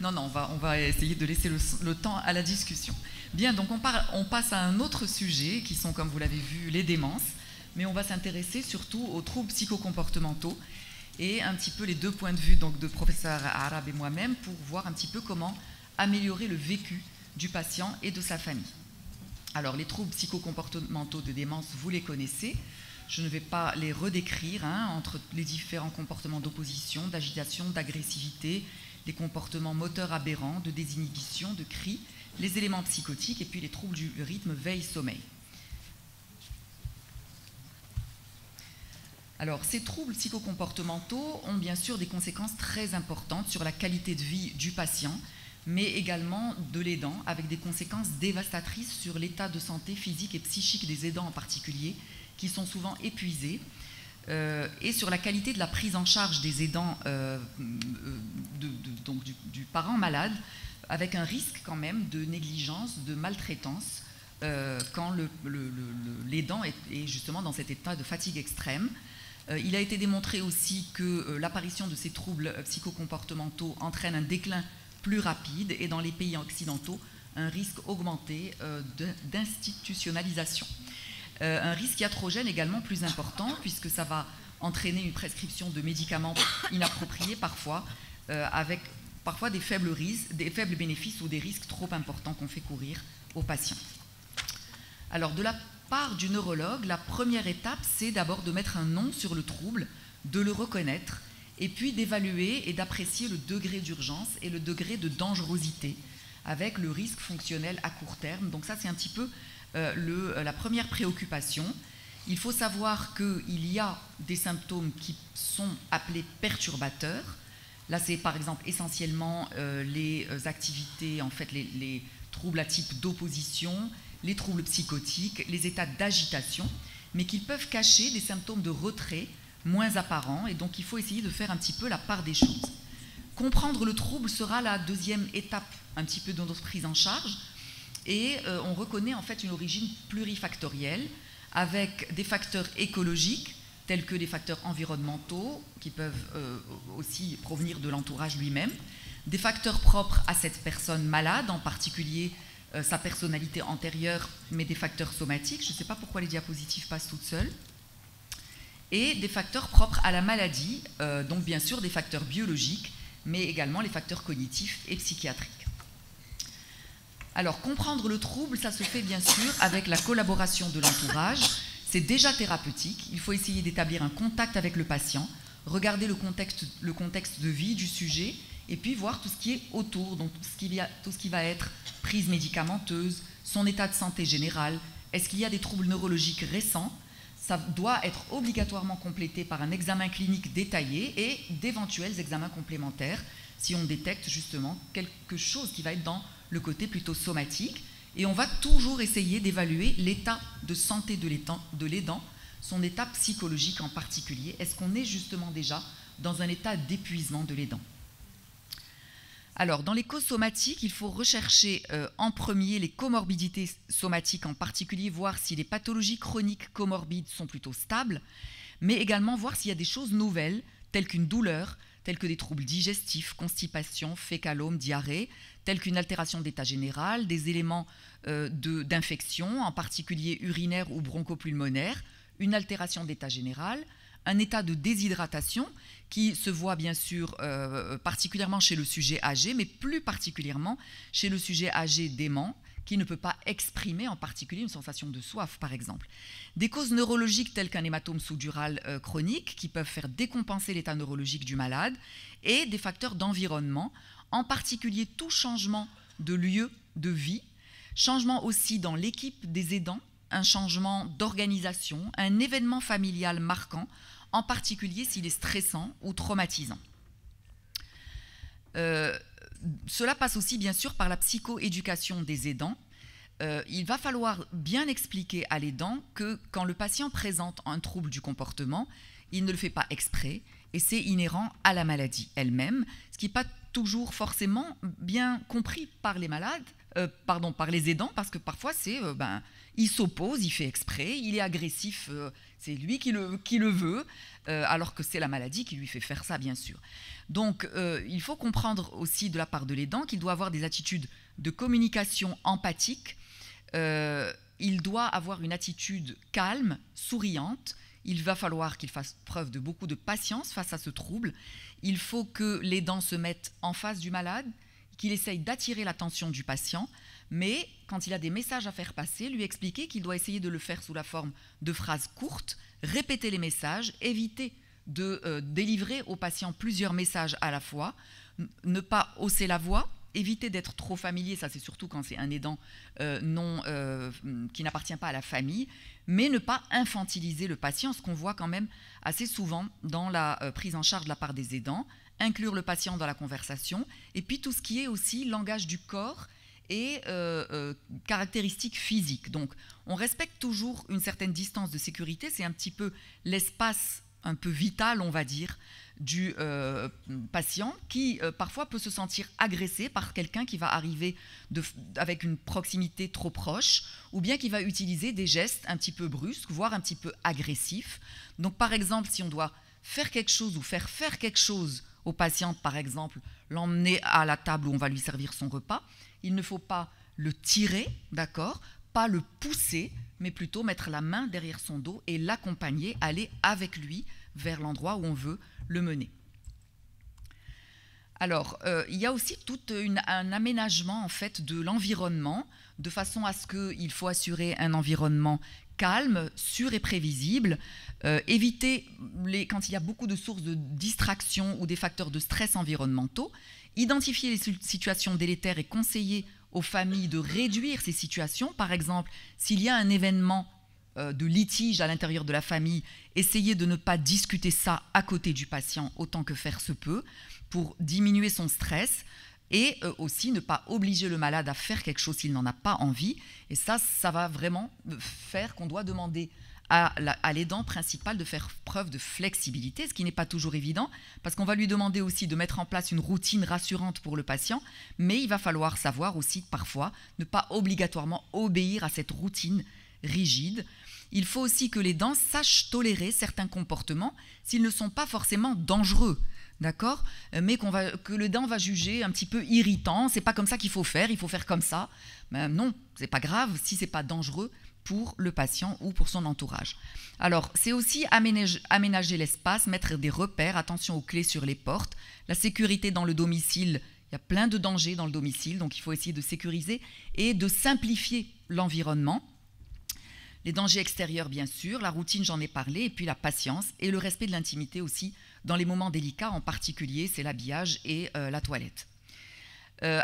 Non, non, on va essayer de laisser le temps à la discussion. Bien, donc on passe à un autre sujet, qui sont, comme vous l'avez vu, les démences, mais on va s'intéresser surtout aux troubles psychocomportementaux et un petit peu les deux points de vue donc, de professeur Arab et moi-même pour voir un petit peu comment améliorer le vécu du patient et de sa famille. Alors, les troubles psychocomportementaux de démence, vous les connaissez. Je ne vais pas les redécrire, entre les différents comportements d'opposition, d'agitation, d'agressivité, les comportements moteurs aberrants, de désinhibition, de cris, les éléments psychotiques et puis les troubles du rythme veille-sommeil. Alors, ces troubles psychocomportementaux ont bien sûr des conséquences très importantes sur la qualité de vie du patient, mais également de l'aidant, avec des conséquences dévastatrices sur l'état de santé physique et psychique des aidants en particulier, qui sont souvent épuisés, et sur la qualité de la prise en charge des aidants donc du parent malade, avec un risque quand même de négligence, de maltraitance, quand l'aidant est justement dans cet état de fatigue extrême. Il a été démontré aussi que l'apparition de ces troubles psychocomportementaux entraîne un déclin plus rapide et dans les pays occidentaux, un risque augmenté d'institutionnalisation. Un risque iatrogène également plus important puisque ça va entraîner une prescription de médicaments inappropriés parfois, avec parfois des faibles bénéfices ou des risques trop importants qu'on fait courir aux patients. Alors de la part du neurologue, la première étape c'est d'abord de mettre un nom sur le trouble, de le reconnaître et puis d'évaluer et d'apprécier le degré d'urgence et le degré de dangerosité avec le risque fonctionnel à court terme. Donc ça c'est un petit peu la première préoccupation. Il faut savoir qu'il y a des symptômes qui sont appelés perturbateurs. Là, c'est par exemple essentiellement les activités, en fait, les troubles à type d'opposition, les troubles psychotiques, les états d'agitation, mais qu'ils peuvent cacher des symptômes de retrait moins apparents, et donc il faut essayer de faire un petit peu la part des choses. Comprendre le trouble sera la deuxième étape un petit peu de notre prise en charge. Et on reconnaît en fait une origine plurifactorielle avec des facteurs écologiques tels que les facteurs environnementaux qui peuvent aussi provenir de l'entourage lui-même, des facteurs propres à cette personne malade, en particulier sa personnalité antérieure, mais des facteurs somatiques. Je ne sais pas pourquoi les diapositives passent toutes seules. Et des facteurs propres à la maladie, donc bien sûr des facteurs biologiques, mais également les facteurs cognitifs et psychiatriques. Alors, comprendre le trouble, ça se fait bien sûr avec la collaboration de l'entourage. C'est déjà thérapeutique. Il faut essayer d'établir un contact avec le patient, regarder le contexte de vie du sujet et puis voir tout ce qui est autour, donc tout ce qui va être prise médicamenteuse, son état de santé général. Est-ce qu'il y a des troubles neurologiques récents? Ça doit être obligatoirement complété par un examen clinique détaillé et d'éventuels examens complémentaires si on détecte justement quelque chose qui va être dans le côté plutôt somatique, et on va toujours essayer d'évaluer l'état de santé de l'aidant, son état psychologique en particulier. Est-ce qu'on est justement déjà dans un état d'épuisement de l'aidant? Alors, dans les causes somatiques, il faut rechercher en premier les comorbidités somatiques, en particulier voir si les pathologies chroniques comorbides sont plutôt stables, mais également voir s'il y a des choses nouvelles, telles qu'une douleur, tels que des troubles digestifs, constipation, fécalome, diarrhée, tels qu'une altération d'état général, des éléments d'infection, en particulier urinaire ou bronchopulmonaire, une altération d'état général, un état de déshydratation qui se voit bien sûr particulièrement chez le sujet âgé, mais plus particulièrement chez le sujet âgé dément, qui ne peut pas exprimer en particulier une sensation de soif, par exemple. Des causes neurologiques telles qu'un hématome sous-dural chronique qui peuvent faire décompenser l'état neurologique du malade, et des facteurs d'environnement, en particulier tout changement de lieu de vie, changement aussi dans l'équipe des aidants, un changement d'organisation, un événement familial marquant, en particulier s'il est stressant ou traumatisant. Cela passe aussi bien sûr par la psychoéducation des aidants. Il va falloir bien expliquer à l'aidant que quand le patient présente un trouble du comportement, il ne le fait pas exprès et c'est inhérent à la maladie elle-même, ce qui n'est pas toujours forcément bien compris par les malades, par les aidants, parce que parfois il s'oppose, il fait exprès, il est agressif, c'est lui qui le veut, alors que c'est la maladie qui lui fait faire ça, bien sûr. Donc, il faut comprendre aussi de la part de l'aidant qu'il doit avoir des attitudes de communication empathique. Il doit avoir une attitude calme, souriante. Il va falloir qu'il fasse preuve de beaucoup de patience face à ce trouble. Il faut que l'aidant se mette en face du malade, qu'il essaye d'attirer l'attention du patient, mais quand il a des messages à faire passer, lui expliquer qu'il doit essayer de le faire sous la forme de phrases courtes, répéter les messages, éviter de délivrer au patient plusieurs messages à la fois, ne pas hausser la voix, éviter d'être trop familier, ça c'est surtout quand c'est un aidant qui n'appartient pas à la famille, mais ne pas infantiliser le patient, ce qu'on voit quand même assez souvent dans la prise en charge de la part des aidants, inclure le patient dans la conversation, et puis tout ce qui est aussi langage du corps et caractéristiques physiques. Donc on respecte toujours une certaine distance de sécurité, c'est un petit peu l'espace un peu vital, on va dire, du patient qui parfois peut se sentir agressé par quelqu'un qui va arriver avec une proximité trop proche ou bien qui va utiliser des gestes un petit peu brusques, voire un petit peu agressifs. Donc par exemple, si on doit faire quelque chose ou faire quelque chose au patient, par exemple, l'emmener à la table où on va lui servir son repas, il ne faut pas le tirer, d'accord, pas le pousser, mais plutôt mettre la main derrière son dos et l'accompagner, aller avec lui vers l'endroit où on veut le mener. Alors, il y a aussi tout un aménagement en fait de l'environnement, de façon à ce qu'il faut assurer un environnement calme, sûr et prévisible, éviter quand il y a beaucoup de sources de distraction ou des facteurs de stress environnementaux, identifier les situations délétères et conseiller aux familles de réduire ces situations. Par exemple, s'il y a un événement de litige à l'intérieur de la famille, essayer de ne pas discuter ça à côté du patient autant que faire se peut pour diminuer son stress et aussi ne pas obliger le malade à faire quelque chose s'il n'en a pas envie. Et ça va vraiment faire qu'on doit demander à l'aidant principal de faire preuve de flexibilité, ce qui n'est pas toujours évident, parce qu'on va lui demander aussi de mettre en place une routine rassurante pour le patient, mais il va falloir savoir aussi parfois ne pas obligatoirement obéir à cette routine rigide. Il faut aussi que l'aidant sache tolérer certains comportements s'ils ne sont pas forcément dangereux, d'accord, mais que l'aidant va juger un petit peu irritant. C'est pas comme ça qu'il faut faire, il faut faire comme ça. Ben non, c'est pas grave si c'est pas dangereux pour le patient ou pour son entourage. Alors, c'est aussi aménager l'espace, mettre des repères, attention aux clés sur les portes, la sécurité dans le domicile. Il y a plein de dangers dans le domicile, donc il faut essayer de sécuriser et de simplifier l'environnement. Les dangers extérieurs, bien sûr, la routine, j'en ai parlé, et puis la patience et le respect de l'intimité aussi dans les moments délicats, en particulier, c'est l'habillage et la toilette. Les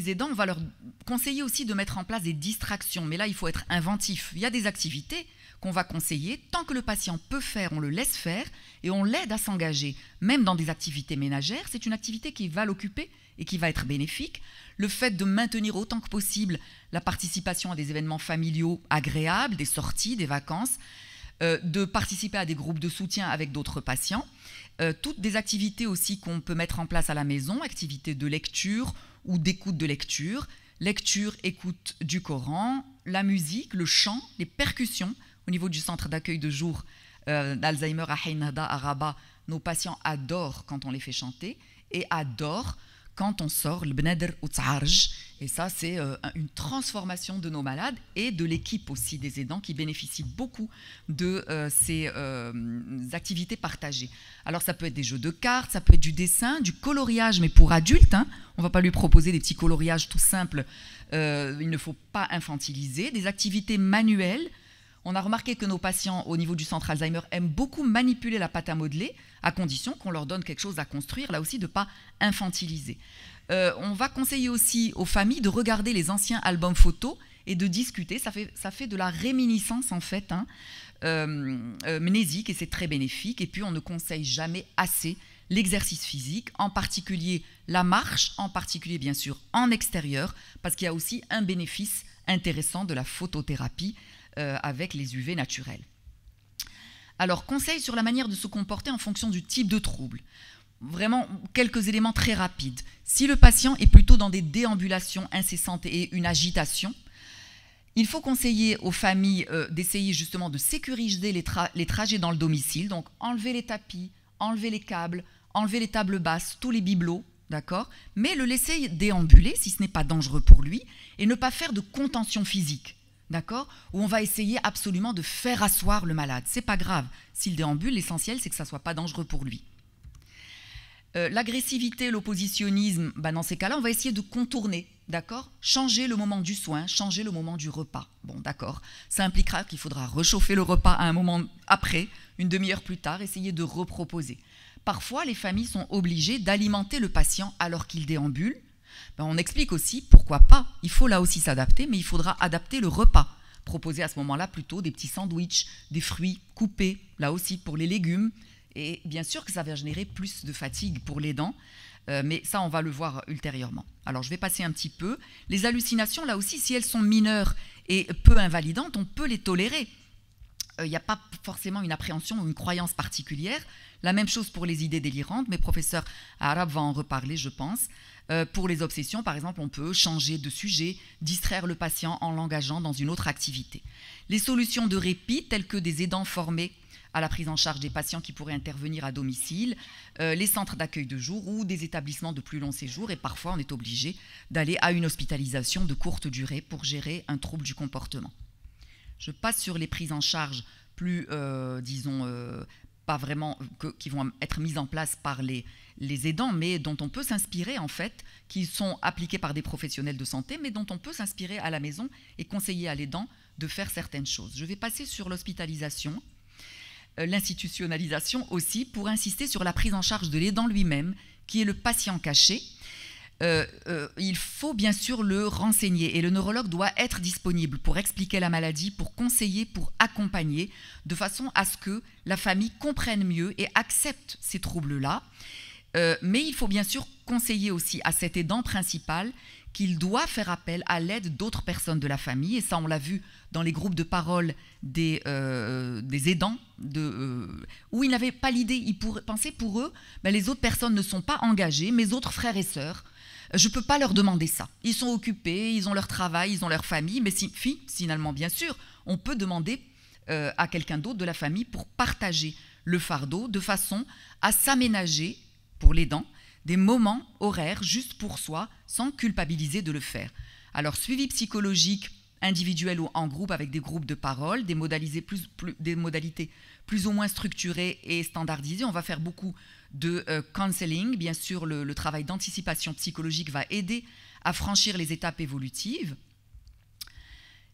aidants, on va leur conseiller aussi de mettre en place des distractions, mais là, il faut être inventif. Il y a des activités qu'on va conseiller. Tant que le patient peut faire, on le laisse faire et on l'aide à s'engager. Même dans des activités ménagères, c'est une activité qui va l'occuper et qui va être bénéfique. Le fait de maintenir autant que possible la participation à des événements familiaux agréables, des sorties, des vacances, de participer à des groupes de soutien avec d'autres patients, toutes des activités aussi qu'on peut mettre en place à la maison, activités de lecture ou d'écoute de lecture, écoute du Coran, la musique, le chant, les percussions. Au niveau du centre d'accueil de jour d'Alzheimer à Hain Nahda à Rabat, nos patients adorent quand on les fait chanter et adorent quand on sort le Bnadr ou T'arj. Et ça, c'est une transformation de nos malades et de l'équipe aussi des aidants qui bénéficient beaucoup de ces activités partagées. Alors, ça peut être des jeux de cartes, ça peut être du dessin, du coloriage, mais pour adultes. Hein. On ne va pas lui proposer des petits coloriages tout simples. Il ne faut pas infantiliser. Des activités manuelles. On a remarqué que nos patients au niveau du centre Alzheimer aiment beaucoup manipuler la pâte à modeler, à condition qu'on leur donne quelque chose à construire, là aussi de ne pas infantiliser. On va conseiller aussi aux familles de regarder les anciens albums photos et de discuter. Ça fait de la réminiscence en fait, hein, mnésique, et c'est très bénéfique. Et puis on ne conseille jamais assez l'exercice physique, en particulier la marche, en particulier bien sûr en extérieur, parce qu'il y a aussi un bénéfice intéressant de la photothérapie avec les UV naturels. Alors, conseil sur la manière de se comporter en fonction du type de trouble. vraiment quelques éléments très rapides. Si le patient est plutôt dans des déambulations incessantes et une agitation, il faut conseiller aux familles d'essayer justement de sécuriser les trajets dans le domicile, donc enlever les tapis, enlever les câbles, enlever les tables basses, tous les bibelots, d'accord, mais le laisser déambuler si ce n'est pas dangereux pour lui et ne pas faire de contention physique, d'accord, où on va essayer absolument de faire asseoir le malade. C'est pas grave, s'il déambule, l'essentiel c'est que ça soit pas dangereux pour lui. L'agressivité, l'oppositionnisme, dans ces cas-là, on va essayer de contourner, d'accord, changer le moment du soin, changer le moment du repas. Bon, d'accord, ça impliquera qu'il faudra réchauffer le repas à un moment après, une demi-heure plus tard, essayer de reproposer. Parfois, les familles sont obligées d'alimenter le patient alors qu'il déambule. On explique aussi pourquoi pas. Il faut là aussi s'adapter, mais il faudra adapter le repas. Proposer à ce moment-là plutôt des petits sandwichs, des fruits coupés, là aussi pour les légumes. Et bien sûr que ça va générer plus de fatigue pour l'aidant, mais ça, on va le voir ultérieurement. Alors, je vais passer un petit peu. Les hallucinations, là aussi, si elles sont mineures et peu invalidantes, on peut les tolérer. Il n'y a pas forcément une appréhension ou une croyance particulière. La même chose pour les idées délirantes, mais professeur Arab va en reparler, je pense. Pour les obsessions, par exemple, on peut changer de sujet, distraire le patient en l'engageant dans une autre activité. Les solutions de répit, telles que des aidants formés à la prise en charge des patients qui pourraient intervenir à domicile, les centres d'accueil de jour ou des établissements de plus long séjour, et parfois on est obligé d'aller à une hospitalisation de courte durée pour gérer un trouble du comportement. Je passe sur les prises en charge plus, pas vraiment, qui vont être mises en place par les aidants, mais dont on peut s'inspirer en fait, qui sont appliquées par des professionnels de santé, mais dont on peut s'inspirer à la maison et conseiller à l'aidant de faire certaines choses. Je vais passer sur l'hospitalisation, l'institutionnalisation aussi, pour insister sur la prise en charge de l'aidant lui-même, qui est le patient caché. Il faut bien sûr le renseigner et le neurologue doit être disponible pour expliquer la maladie, pour conseiller, pour accompagner, de façon à ce que la famille comprenne mieux et accepte ces troubles-là. Mais il faut bien sûr conseiller aussi à cet aidant principal qu'il doit faire appel à l'aide d'autres personnes de la famille, et ça on l'a vu dans les groupes de parole des aidants, où ils n'avaient pas l'idée, ils pensaient pour eux, les autres personnes ne sont pas engagées, mes autres frères et sœurs, je ne peux pas leur demander ça. Ils sont occupés, ils ont leur travail, ils ont leur famille, mais finalement, bien sûr, on peut demander à quelqu'un d'autre de la famille pour partager le fardeau de façon à s'aménager, pour l'aidant, des moments horaires juste pour soi, sans culpabiliser de le faire. Alors, suivi psychologique, individuel ou en groupe avec des groupes de parole, des modalités plus ou moins structurées et standardisées. On va faire beaucoup de counseling. Bien sûr, le travail d'anticipation psychologique va aider à franchir les étapes évolutives.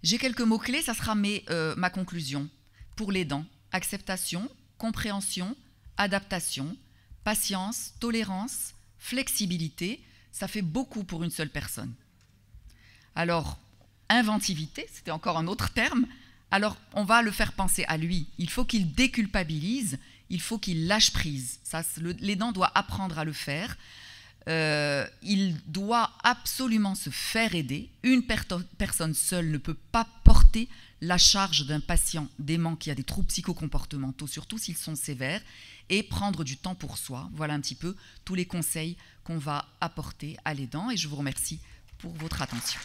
J'ai quelques mots-clés, ça sera ma conclusion. Pour l'aidant, acceptation, compréhension, adaptation, patience, tolérance, flexibilité, ça fait beaucoup pour une seule personne. Alors, inventivité, c'était encore un autre terme, alors on va le faire penser à lui. Il faut qu'il déculpabilise, il faut qu'il lâche prise. L'aidant doit apprendre à le faire. Il doit absolument se faire aider. Une personne seule ne peut pas porter la charge d'un patient dément qui a des troubles psychocomportementaux, surtout s'ils sont sévères, et prendre du temps pour soi. Voilà un petit peu tous les conseils qu'on va apporter à l'aidant, et je vous remercie pour votre attention.